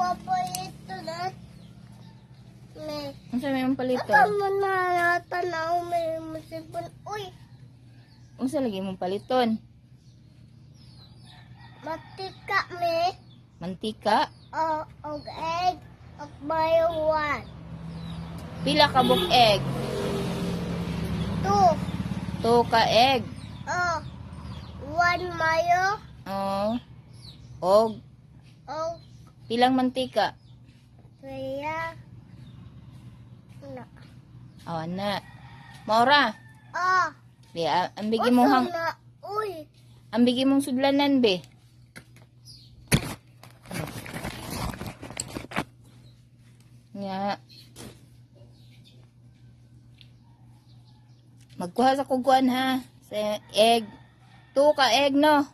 Papalito na. May. Ang sa may palito. Ito mo na tanaw may musipon. Uy, Ang sa lagi mong paliton. matika may. Mantika. Og egg. Og bayawan. Pila ka buk egg. 2. 2 ka egg. 1 mayo. Oh. Og Og pilang mantika. kaya. Na. Aw na. Maura. Di ambigi mo hang na. Uy. ambigi mong sudlanan be. Nga. Magkuha sa kuguan ha. Sa egg. 2 ka egg no.